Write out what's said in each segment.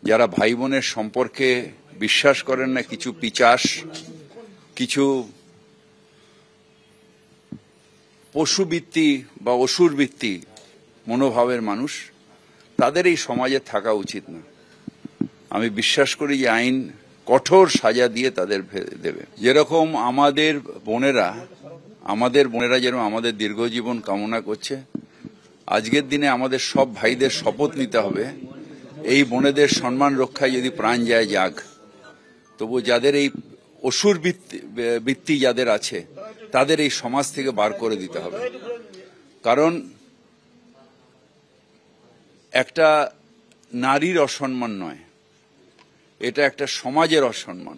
যারা ভাই বোনের সম্পর্কে বিশ্বাস করেন না, কিছু পিচাস, কিছু পশুবৃত্তি বা অসুরবৃত্তি মনোভাবের মানুষ, তাদের এই সমাজে থাকা উচিত না। আমি বিশ্বাস করি যে আইন কঠোর সাজা দিয়ে তাদের দেবে। যেরকম আমাদের বোনেরা যেরকম আমাদের দীর্ঘজীবন কামনা করছে, আজকের দিনে আমাদের সব ভাইদের শপথ নিতে হবে এই বোনেদের সম্মান রক্ষায় যদি প্রাণ যায় যাক, তবু যাদের এই অসুর বৃত্তি যাদের আছে তাদের এই সমাজ থেকে বার করে দিতে হবে। কারণ একটা নারীর অসম্মান নয়, এটা একটা সমাজের অসম্মান,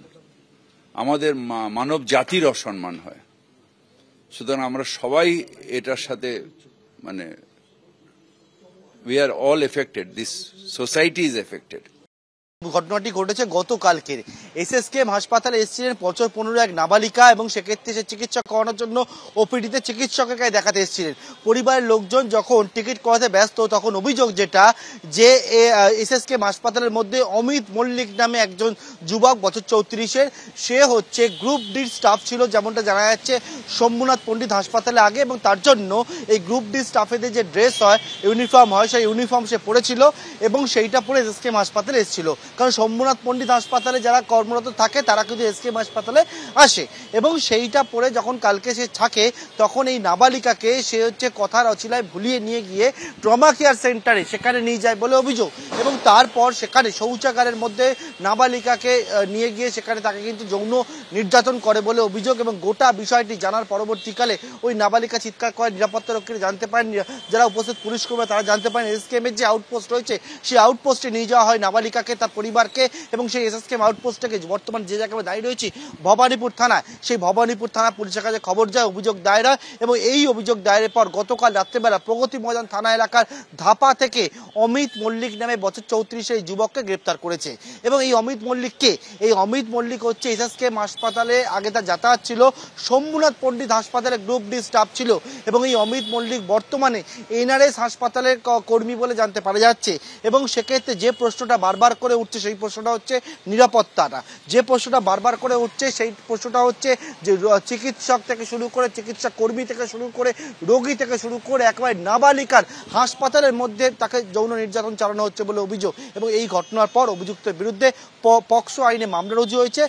আমাদের মানব জাতির অসম্মান হয়। সুতরাং আমরা সবাই এটার সাথে we are all affected, this society is affected. ঘটনাটি ঘটেছে গতকালকে এসএসকেএম হাসপাতালে এসেছিলেন 15 এক নাবালিকা এবং সেক্ষেত্রে সে চিকিৎসা করানোর জন্য ওপিডিতে চিকিৎসকের কাছে দেখাতে এসেছিলেন। পরিবারের লোকজন যখন টিকিট করাতে ব্যস্ত, তখন অভিযোগ যেটা যে এসএসকেএম হাসপাতালের মধ্যে অমিত মল্লিক নামে একজন যুবক, বছর 34-এর, সে হচ্ছে গ্রুপ ডির স্টাফ ছিল, যেমনটা জানা যাচ্ছে শম্ভুনাথ পণ্ডিত হাসপাতালে আগে, এবং তার জন্য এই গ্রুপ ডি স্টাফেদের যে ড্রেস হয়, ইউনিফর্ম হয়, সেই ইউনিফর্ম সে পরেছিল এবং সেইটা পরে এসএসকেএম হাসপাতালে এসেছিল। কারণ শম্ভুনাথ পণ্ডিত হাসপাতালে যারা কর্মরত থাকে তারা কিন্তু এসকেএম হাসপাতালে আসে, এবং সেইটা পরে যখন কালকে সে থাকে, তখন এই নাবালিকাকে সে হচ্ছে কথার অছিলায় ভুলিয়ে নিয়ে গিয়ে ট্রমা কেয়ার সেন্টারে সেখানে নিয়ে যায় বলে অভিযোগ, এবং তারপর সেখানে শৌচাগারের মধ্যে নাবালিকাকে নিয়ে গিয়ে সেখানে তাকে কিন্তু যৌন নির্যাতন করে বলে অভিযোগ। এবং গোটা বিষয়টি জানার পরবর্তীকালে ওই নাবালিকা চিৎকার করে নিরাপত্তা রক্ষীরা জানতে পারেন, যারা উপস্থিত পুলিশ কর্মীরা তারা জানতে পারেন এসকেএম এর যে আউটপোস্ট রয়েছে সেই আউটপোস্টে নিয়ে যাওয়া হয় নাবালিকাকে, তার পরিবারকে, এবং সেই এসএসকেএম আউটপোস্ট থেকে বর্তমান যে জায়গায় দাঁড়িয়ে রয়েছে ভবানীপুর থানায়, সেই ভবানীপুর থানা পুলিশের কাছে খবর যায়, অভিযোগ দায়ের হয়, এবং এই অভিযোগ দায়েরের পর গতকাল রাত্রেবেলা প্রগতি ময়দান থানা এলাকার ধাপা থেকে অমিত মল্লিক নামে বছর 34-এর এই যুবককে গ্রেপ্তার করেছে। এবং এই অমিত মল্লিক হচ্ছে এসএসকেএম হাসপাতালে আগে তার যাতায়াত ছিল, শম্ভুনাথ পণ্ডিত হাসপাতালে গ্রুপ ডি স্টাফ ছিল, এবং এই অমিত মল্লিক বর্তমানে এনআরএস হাসপাতালের কর্মী বলে জানতে পারা যাচ্ছে। এবং সেক্ষেত্রে যে প্রশ্নটা বারবার করে উঠছে সেই প্রশ্নটা হচ্ছে নিরাপত্তাটা, যে প্রশ্নটা বারবার করে উঠছে সেই প্রশ্নটা হচ্ছে যে চিকিৎসক থেকে শুরু করে, চিকিৎসা কর্মী থেকে শুরু করে, রোগী থেকে শুরু করে একেবারে নাবালিকার হাসপাতালের মধ্যে তাকে যৌন নির্যাতন চালানো হচ্ছে বলে অভিযোগ। এবং এই ঘটনার পর অভিযুক্তের বিরুদ্ধে পক্সো আইনে মামলা রুজু হয়েছে।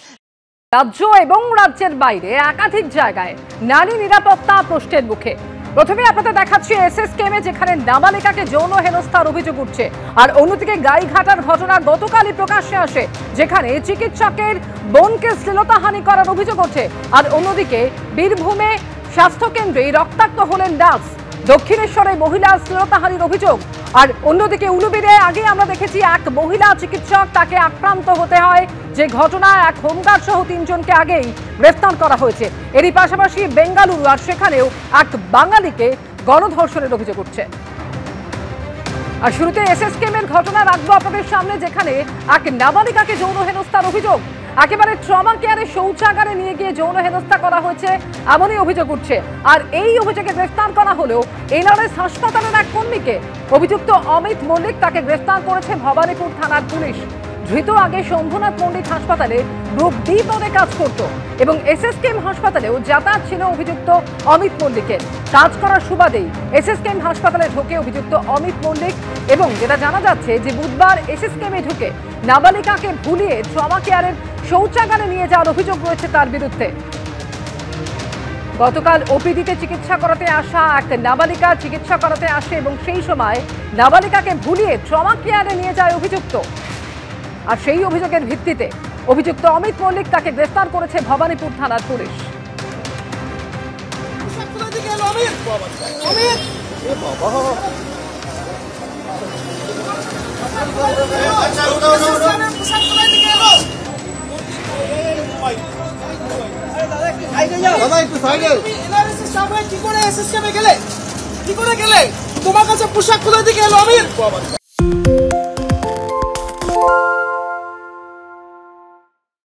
রাজ্য এবং রাজ্যের বাইরে একাধিক জায়গায় নারী নিরাপত্তা প্রশ্নের মুখে। প্রথমে আপনাদের দেখাচ্ছি এসএসকেএম এ যেখানে নাবালিকাকে যৌন হেনস্থার অভিযোগ উঠছে, আর অন্যদিকে গাইঘাটার ঘটনা গতকালই প্রকাশ্যে আসে, যেখানে চিকিৎসকের বোনকে শ্লীলতাহানি করার অভিযোগ ওঠে। আর অন্যদিকে বীরভূমে স্বাস্থ্যকেন্দ্রে রক্তাক্ত হলেন নার্স, দক্ষিণেশ্বরে মহিলা শ্লীলতাহানির অভিযোগ। আর অন্যদিকে উলুবেড়ে আগে আমরা দেখেছি এক মহিলা চিকিৎসক, তাকে আক্রান্ত হতে হয়, যে ঘটনায় এক হোমগার্ড সহ 3 জনকে আগেই গ্রেফতার করা হয়েছে। এরই পাশাপাশি বেঙ্গালুরু আর সেখানেও এক বাঙালিকে গণধর্ষণের অভিযোগ উঠছে। আর শুরুতে এসএসকেএম এর ঘটনা রাখবো আপনাদের সামনে, যেখানে এক নাবালিকাকে যৌন হেনস্থার অভিযোগ, একেবারে ট্রমা কেয়ারে শৌচাগারে নিয়ে গিয়ে যৌন হেনস্থা করা হয়েছে এমনই অভিযোগ উঠছে। আর এই অভিযোগে গ্রেফতার করা হলেও এনআরএস হাসপাতালের এক কর্মীকে। অভিযুক্ত অমিত মল্লিক, তাকে গ্রেফতার করেছে ভবানীপুর থানার পুলিশ। ধৃত আগে শম্ভুনাথ পণ্ডিত হাসপাতালে গ্রুপ ডি পদে কাজ করত এবং এসএসকেএম হাসপাতালেও যাতায়াত ছিল অভিযুক্ত অমিত মল্লিকের। কাজ করার সুবাদেই এসএসকেএম হাসপাতালে ঢোকে অভিযুক্ত অমিত মল্লিক, এবং যেটা জানা যাচ্ছে যে বুধবার এসএসকেএমে ঢুকে নাবালিকাকে ভুলিয়ে ট্রমা কেয়ারের শৌচাগারে নিয়ে যাওয়ার অভিযোগ রয়েছে তার বিরুদ্ধে। গতকাল ওপিডিতে চিকিৎসা করাতে আসা এক নাবালিকা চিকিৎসা করাতে আসে এবং সেই সময় নাবালিকাকে ভুলিয়ে ট্রমা কেয়ারে নিয়ে যায় অভিযুক্ত। আর সেই অভিযোগের ভিত্তিতে অভিযুক্ত অমিত মল্লিক, তাকে গ্রেফতার করেছে ভবানীপুর থানার পুলিশ। তোমার কাছে পোশাক কোথা থেকে এলো?